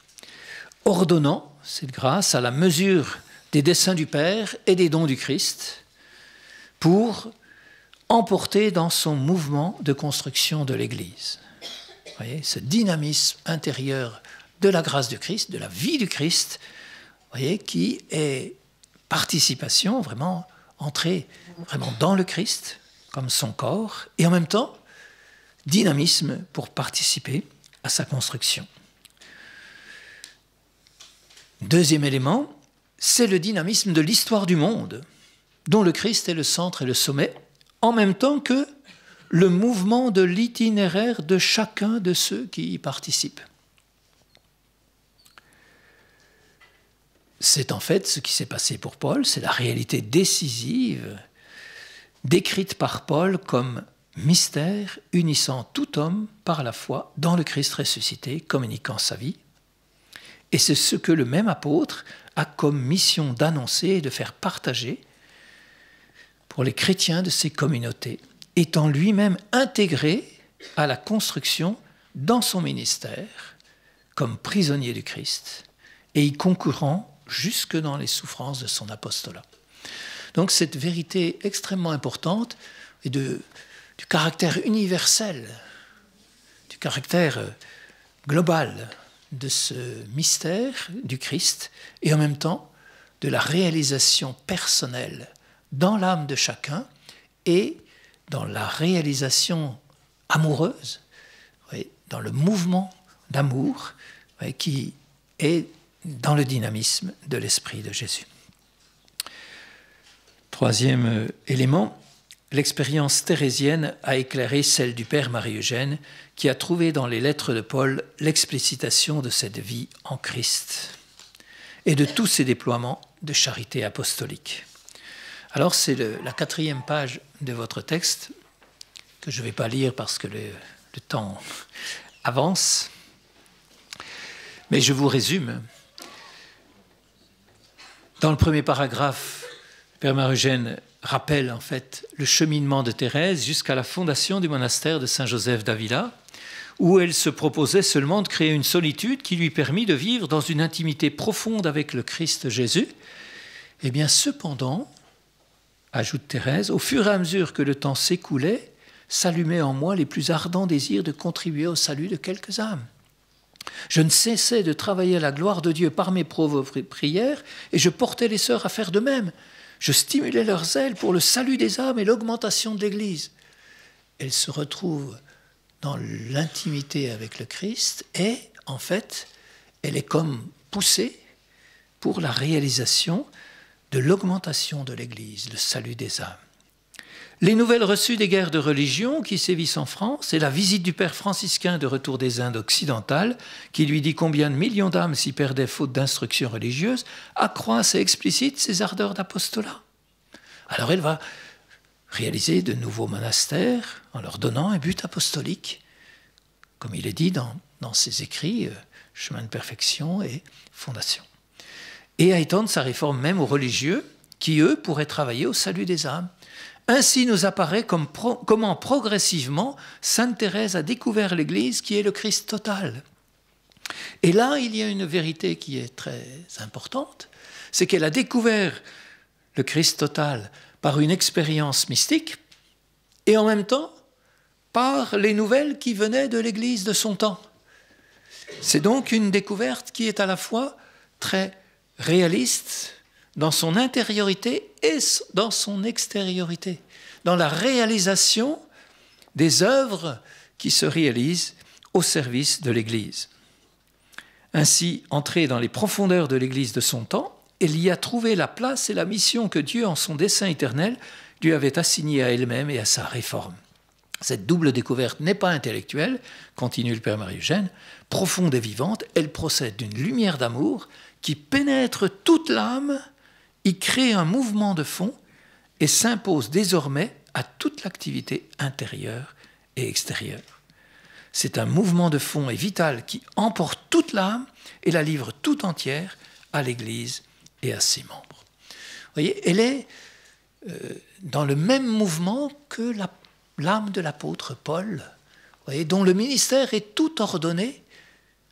ordonnant cette grâce à la mesure des desseins du Père et des dons du Christ pour emporter dans son mouvement de construction de l'Église. Vous voyez, ce dynamisme intérieur de la grâce du Christ, de la vie du Christ, vous voyez, qui est participation, vraiment entrer vraiment dans le Christ, comme son corps, et en même temps, dynamisme pour participer à sa construction. Deuxième élément, c'est le dynamisme de l'histoire du monde, dont le Christ est le centre et le sommet, en même temps que le mouvement de l'itinéraire de chacun de ceux qui y participent. C'est en fait ce qui s'est passé pour Paul, c'est la réalité décisive décrite par Paul comme mystère unissant tout homme par la foi dans le Christ ressuscité, communiquant sa vie. Et c'est ce que le même apôtre a comme mission d'annoncer et de faire partager pour les chrétiens de ces communautés, étant lui-même intégré à la construction dans son ministère comme prisonnier du Christ et y concourant jusque dans les souffrances de son apostolat. Donc cette vérité extrêmement importante est du caractère universel, du caractère global de ce mystère du Christ et en même temps de la réalisation personnelle dans l'âme de chacun et dans la réalisation amoureuse, dans le mouvement d'amour qui est dans le dynamisme de l'Esprit de Jésus. Troisième élément, l'expérience thérésienne a éclairé celle du Père Marie-Eugène qui a trouvé dans les lettres de Paul l'explicitation de cette vie en Christ et de tous ses déploiements de charité apostolique. Alors c'est la 4e page de votre texte que je ne vais pas lire parce que le temps avance, mais je vous résume. Dans le premier paragraphe, Père Marie-Eugène rappelle en fait le cheminement de Thérèse jusqu'à la fondation du monastère de Saint-Joseph d'Avila, où elle se proposait seulement de créer une solitude qui lui permit de vivre dans une intimité profonde avec le Christ Jésus. Eh bien, cependant, ajoute Thérèse, au fur et à mesure que le temps s'écoulait, s'allumaient en moi les plus ardents désirs de contribuer au salut de quelques âmes. Je ne cessais de travailler à la gloire de Dieu par mes pauvres prières et je portais les sœurs à faire de même. Je stimulais leur zèle pour le salut des âmes et l'augmentation de l'Église. Elles se retrouvent dans l'intimité avec le Christ, et en fait, elle est comme poussée pour la réalisation de l'augmentation de l'Église, le salut des âmes. Les nouvelles reçues des guerres de religion qui sévissent en France et la visite du père franciscain de retour des Indes occidentales, qui lui dit combien de millions d'âmes s'y perdaient faute d'instruction religieuse, accroissent et explicitent ses ardeurs d'apostolat. Alors elle va réaliser de nouveaux monastères en leur donnant un but apostolique, comme il est dit dans ses écrits, Chemin de perfection et Fondation. Et à étendre sa réforme même aux religieux, qui eux pourraient travailler au salut des âmes. Ainsi nous apparaît comment progressivement Sainte Thérèse a découvert l'Église qui est le Christ total. Et là, il y a une vérité qui est très importante, c'est qu'elle a découvert le Christ total par une expérience mystique et en même temps par les nouvelles qui venaient de l'Église de son temps. C'est donc une découverte qui est à la fois très réaliste dans son intériorité et dans son extériorité, dans la réalisation des œuvres qui se réalisent au service de l'Église. Ainsi, entrée dans les profondeurs de l'Église de son temps, elle y a trouvé la place et la mission que Dieu, en son dessein éternel, lui avait assignée à elle-même et à sa réforme. Cette double découverte n'est pas intellectuelle, continue le Père Marie-Eugène, profonde et vivante, elle procède d'une lumière d'amour qui pénètre toute l'âme, y crée un mouvement de fond et s'impose désormais à toute l'activité intérieure et extérieure. C'est un mouvement de fond et vital qui emporte toute l'âme et la livre tout entière à l'Église et à ses membres. Vous voyez, elle est dans le même mouvement que l'âme de l'apôtre Paul, vous voyez, dont le ministère est tout ordonné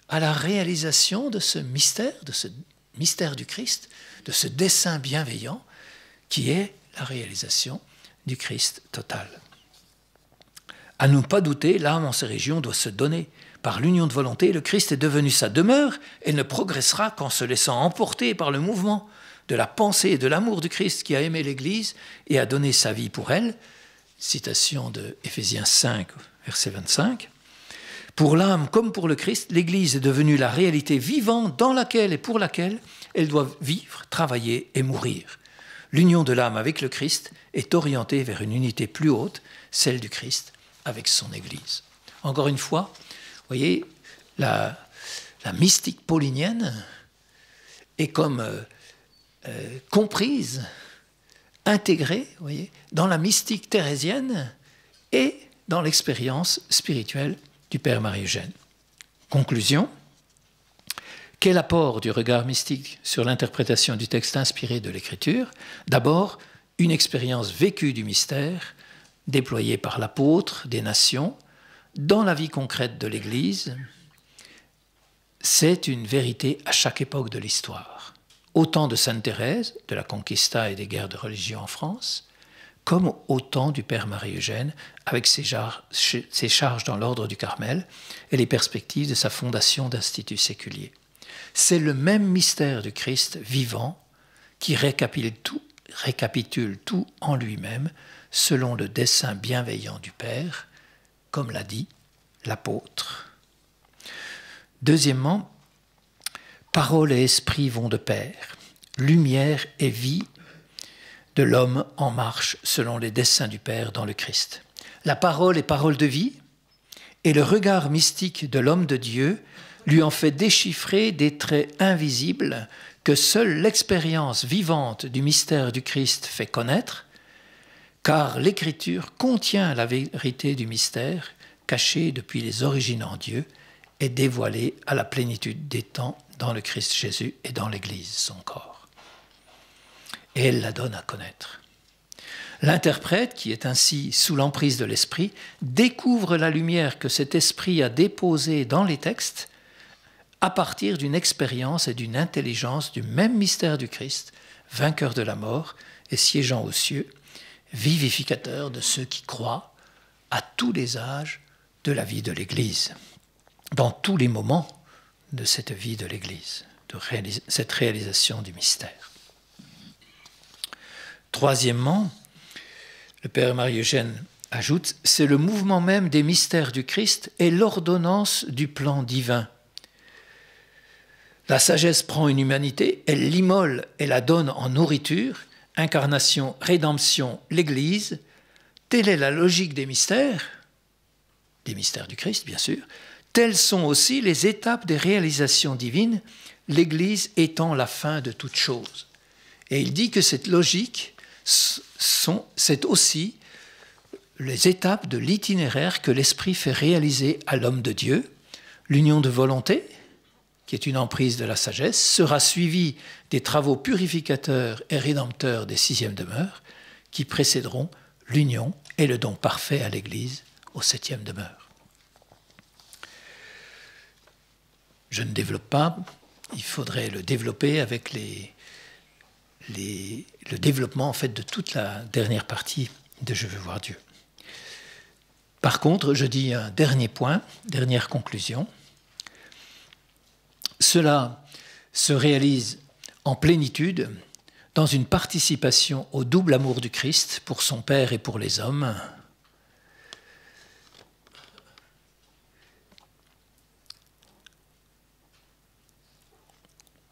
à la réalisation de ce mystère du Christ, de ce dessein bienveillant qui est la réalisation du Christ total. À ne pas douter, l'âme en ces régions doit se donner. Par l'union de volonté, le Christ est devenu sa demeure. Elle ne progressera qu'en se laissant emporter par le mouvement de la pensée et de l'amour du Christ qui a aimé l'Église et a donné sa vie pour elle. Citation de Éphésiens 5, verset 25. Pour l'âme comme pour le Christ, l'Église est devenue la réalité vivante dans laquelle et pour laquelle elle doit vivre, travailler et mourir. L'union de l'âme avec le Christ est orientée vers une unité plus haute, celle du Christ avec son Église. Encore une fois, vous voyez, la mystique paulinienne est comme comprise, intégrée, vous voyez, dans la mystique thérésienne et dans l'expérience spirituelle du Père Marie-Eugène. Conclusion. Quel apport du regard mystique sur l'interprétation du texte inspiré de l'Écriture? D'abord, une expérience vécue du mystère, déployée par l'apôtre des nations, dans la vie concrète de l'Église. C'est une vérité à chaque époque de l'histoire. Au temps de Sainte Thérèse, de la Conquista et des guerres de religion en France, comme au temps du Père Marie-Eugène, avec ses charges dans l'ordre du Carmel et les perspectives de sa fondation d'institut séculier. C'est le même mystère du Christ vivant qui récapitule tout en lui-même selon le dessein bienveillant du Père, comme l'a dit l'apôtre. Deuxièmement, parole et esprit vont de pair, lumière et vie de l'homme en marche selon les desseins du Père dans le Christ. La parole est parole de vie, et le regard mystique de l'homme de Dieu lui en fait déchiffrer des traits invisibles que seule l'expérience vivante du mystère du Christ fait connaître, car l'Écriture contient la vérité du mystère caché depuis les origines en Dieu et dévoilé à la plénitude des temps dans le Christ Jésus et dans l'Église, son corps. Et elle la donne à connaître. L'interprète, qui est ainsi sous l'emprise de l'Esprit, découvre la lumière que cet Esprit a déposée dans les textes à partir d'une expérience et d'une intelligence du même mystère du Christ, vainqueur de la mort et siégeant aux cieux, vivificateur de ceux qui croient à tous les âges de la vie de l'Église, dans tous les moments de cette vie de l'Église, cette réalisation du mystère. Troisièmement, le Père Marie-Eugène ajoute, c'est le mouvement même des mystères du Christ et l'ordonnance du plan divin. La sagesse prend une humanité, elle l'immole et la donne en nourriture, incarnation, rédemption, l'Église. Telle est la logique des mystères du Christ bien sûr. Telles sont aussi les étapes des réalisations divines, l'Église étant la fin de toute chose. Et il dit que cette logique, c'est aussi les étapes de l'itinéraire que l'Esprit fait réaliser à l'homme de Dieu. L'union de volonté, qui est une emprise de la sagesse, sera suivie des travaux purificateurs et rédempteurs des sixièmes demeures, qui précéderont l'union et le don parfait à l'Église aux septièmes demeures. Je ne développe pas, il faudrait le développer avec le développement en fait de toute la dernière partie de Je veux voir Dieu. Par contre, je dis un dernier point, dernière conclusion. Cela se réalise en plénitude dans une participation au double amour du Christ pour son Père et pour les hommes.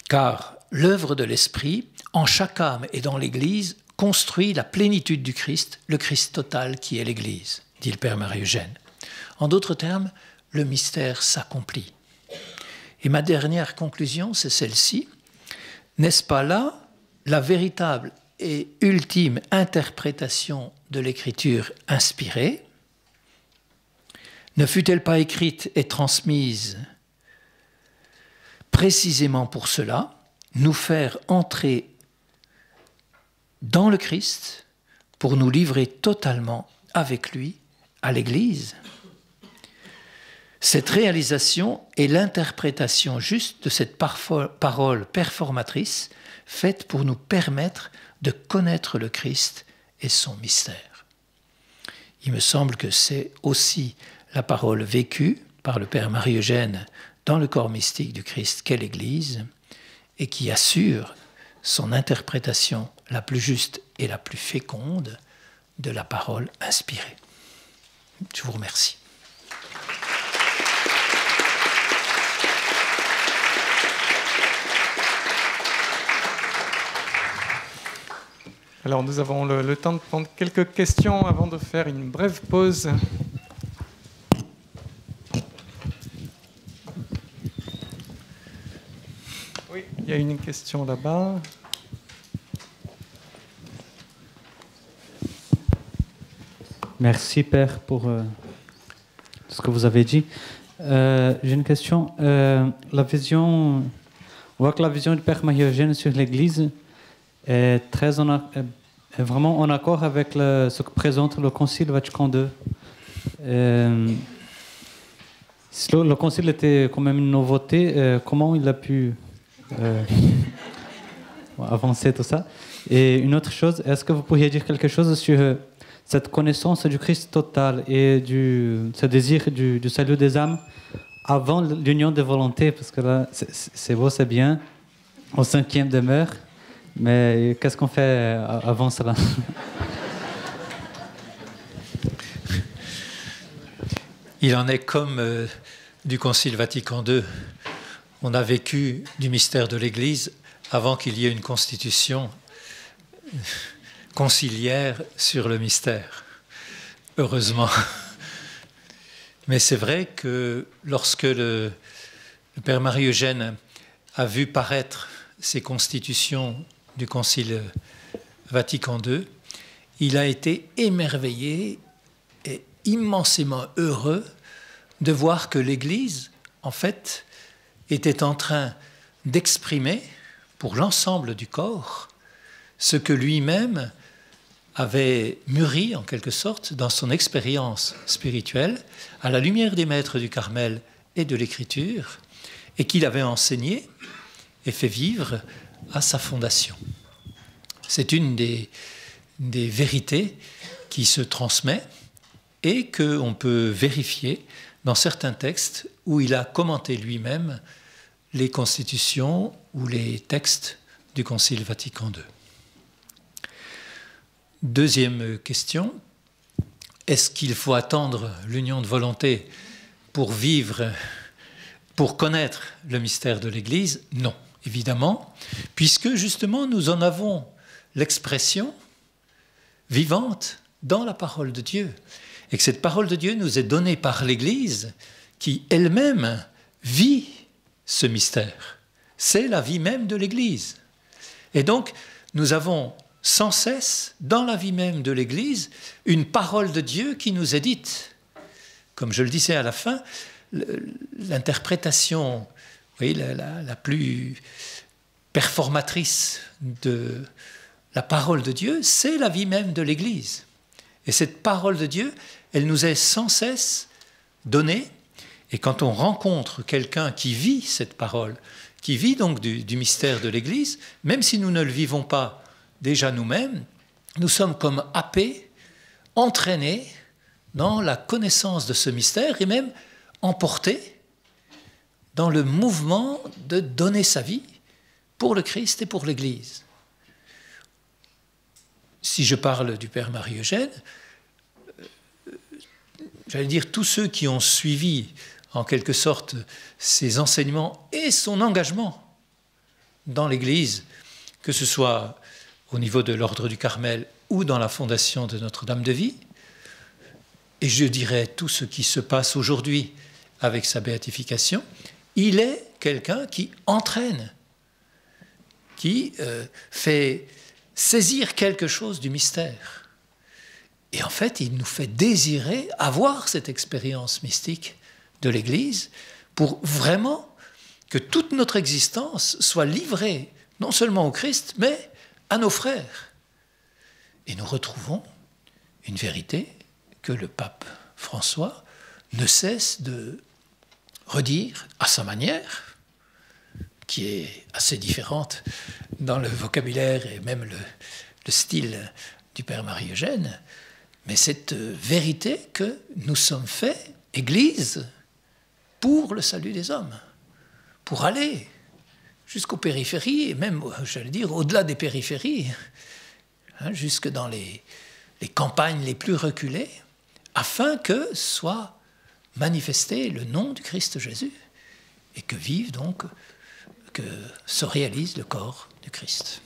Car l'œuvre de l'Esprit, en chaque âme et dans l'Église, construit la plénitude du Christ, le Christ total qui est l'Église, dit le Père Marie-Eugène. En d'autres termes, le mystère s'accomplit. Et ma dernière conclusion, c'est celle-ci. N'est-ce pas là la véritable et ultime interprétation de l'Écriture inspirée? Ne fut-elle pas écrite et transmise précisément pour cela, nous faire entrer dans le Christ pour nous livrer totalement avec lui à l'Église? Cette réalisation est l'interprétation juste de cette parole performatrice faite pour nous permettre de connaître le Christ et son mystère. Il me semble que c'est aussi la parole vécue par le Père Marie-Eugène dans le corps mystique du Christ qu'est l'Église et qui assure son interprétation la plus juste et la plus féconde de la parole inspirée. Je vous remercie.
Alors nous avons le temps de prendre quelques questions avant de faire une brève pause. Oui, il y a une question là-bas.
Merci Père pour ce que vous avez dit. J'ai une question. On voit que la vision du Père Marie-Eugène sur l'Église est vraiment en accord avec ce que présente le Concile Vatican II. Si le Concile était quand même une nouveauté, comment il a pu avancer tout ça? Et une autre chose, est-ce que vous pourriez dire quelque chose sur cette connaissance du Christ total et ce désir du salut des âmes avant l'union des volontés? Parce que là, c'est beau, c'est bien, au cinquième demeure, mais qu'est-ce qu'on fait avant cela?
Il en est comme du Concile Vatican II. On a vécu du mystère de l'Église avant qu'il y ait une constitution conciliaire sur le mystère. Heureusement. Mais c'est vrai que lorsque le Père Marie-Eugène a vu paraître ces constitutions du Concile Vatican II, il a été émerveillé et immensément heureux de voir que l'Église, en fait, était en train d'exprimer pour l'ensemble du corps ce que lui-même avait mûri, en quelque sorte, dans son expérience spirituelle, à la lumière des maîtres du Carmel et de l'Écriture, et qu'il avait enseigné et fait vivre à sa fondation. C'est une des vérités qui se transmet et qu'on peut vérifier dans certains textes où il a commenté lui-même les constitutions ou les textes du Concile Vatican II. Deuxième question, Est-ce qu'il faut attendre l'union de volonté pour vivre, pour connaître le mystère de l'Église? Non, évidemment, puisque justement nous en avons l'expression vivante dans la parole de Dieu. Et que cette parole de Dieu nous est donnée par l'Église qui elle-même vit ce mystère. C'est la vie même de l'Église. Et donc, nous avons sans cesse, dans la vie même de l'Église, une parole de Dieu qui nous est dite. Comme je le disais à la fin, l'interprétation, vous voyez, la plus performatrice de la parole de Dieu, c'est la vie même de l'Église. Et cette parole de Dieu, elle nous est sans cesse donnée. Et quand on rencontre quelqu'un qui vit cette parole, qui vit donc du mystère de l'Église, même si nous ne le vivons pas déjà nous-mêmes, nous sommes comme happés, entraînés dans la connaissance de ce mystère et même emportés dans le mouvement de donner sa vie pour le Christ et pour l'Église. Si je parle du Père Marie-Eugène, j'allais dire tous ceux qui ont suivi en quelque sorte ses enseignements et son engagement dans l'Église, que ce soit au niveau de l'Ordre du Carmel ou dans la fondation de Notre-Dame de Vie, et je dirais tout ce qui se passe aujourd'hui avec sa béatification, il est quelqu'un qui entraîne, qui fait saisir quelque chose du mystère. Et en fait, il nous fait désirer avoir cette expérience mystique de l'Église pour vraiment que toute notre existence soit livrée non seulement au Christ, mais à nos frères. Et nous retrouvons une vérité que le pape François ne cesse de redire à sa manière, qui est assez différente dans le vocabulaire et même le style du Père Marie-Eugène, mais cette vérité que nous sommes faits, Église, pour le salut des hommes, pour aller jusqu'aux périphéries, et même, j'allais dire, au-delà des périphéries, jusque dans les campagnes les plus reculées, afin que soit manifesté le nom du Christ Jésus, et que vive donc, que se réalise le corps du Christ.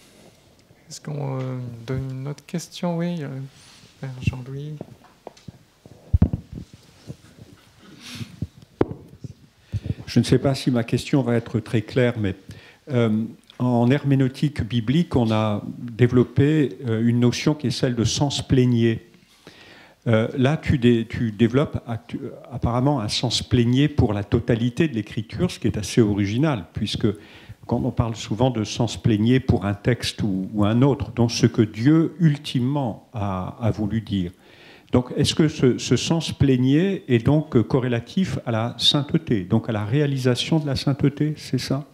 Est-ce qu'on donne une autre question? Oui, Père Jean-Louis.
Je ne sais pas si ma question va être très claire, mais en herméneutique biblique, on a développé une notion qui est celle de sens plénier. Là, tu développes apparemment un sens plénier pour la totalité de l'écriture, ce qui est assez original, puisque quand on parle souvent de sens plénier pour un texte ou un autre, donc ce que Dieu ultimement a voulu dire. Donc, est-ce que ce sens plénier est donc corrélatif à la sainteté, donc à la réalisation de la sainteté, c'est ça?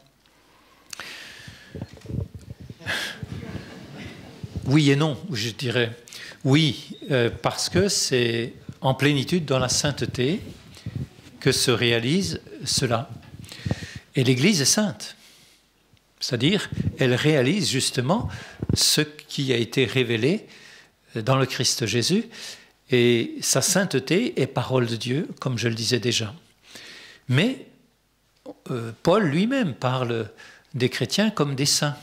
Oui et non, je dirais. Oui, parce que c'est en plénitude dans la sainteté que se réalise cela. Et l'Église est sainte. C'est-à-dire, elle réalise justement ce qui a été révélé dans le Christ Jésus. Et sa sainteté est parole de Dieu, comme je le disais déjà. Mais Paul lui-même parle des chrétiens comme des saints.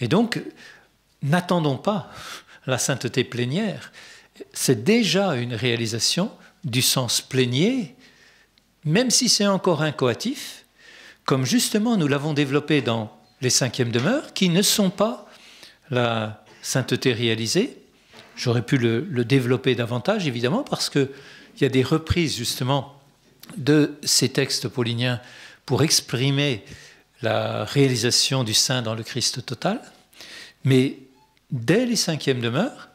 Et donc, n'attendons pas la sainteté plénière. C'est déjà une réalisation du sens plénier, même si c'est encore incoatif, comme justement nous l'avons développé dans les cinquièmes demeures, qui ne sont pas la sainteté réalisée. J'aurais pu le développer davantage, évidemment, parce qu'il y a des reprises, justement, de ces textes pauliniens pour exprimer la réalisation du saint dans le Christ total. Mais dès les cinquièmes demeures,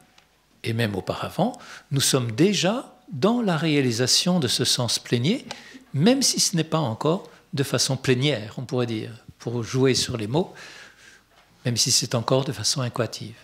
et même auparavant, nous sommes déjà dans la réalisation de ce sens plénier, même si ce n'est pas encore de façon plénière, on pourrait dire, pour jouer sur les mots, même si c'est encore de façon incoative.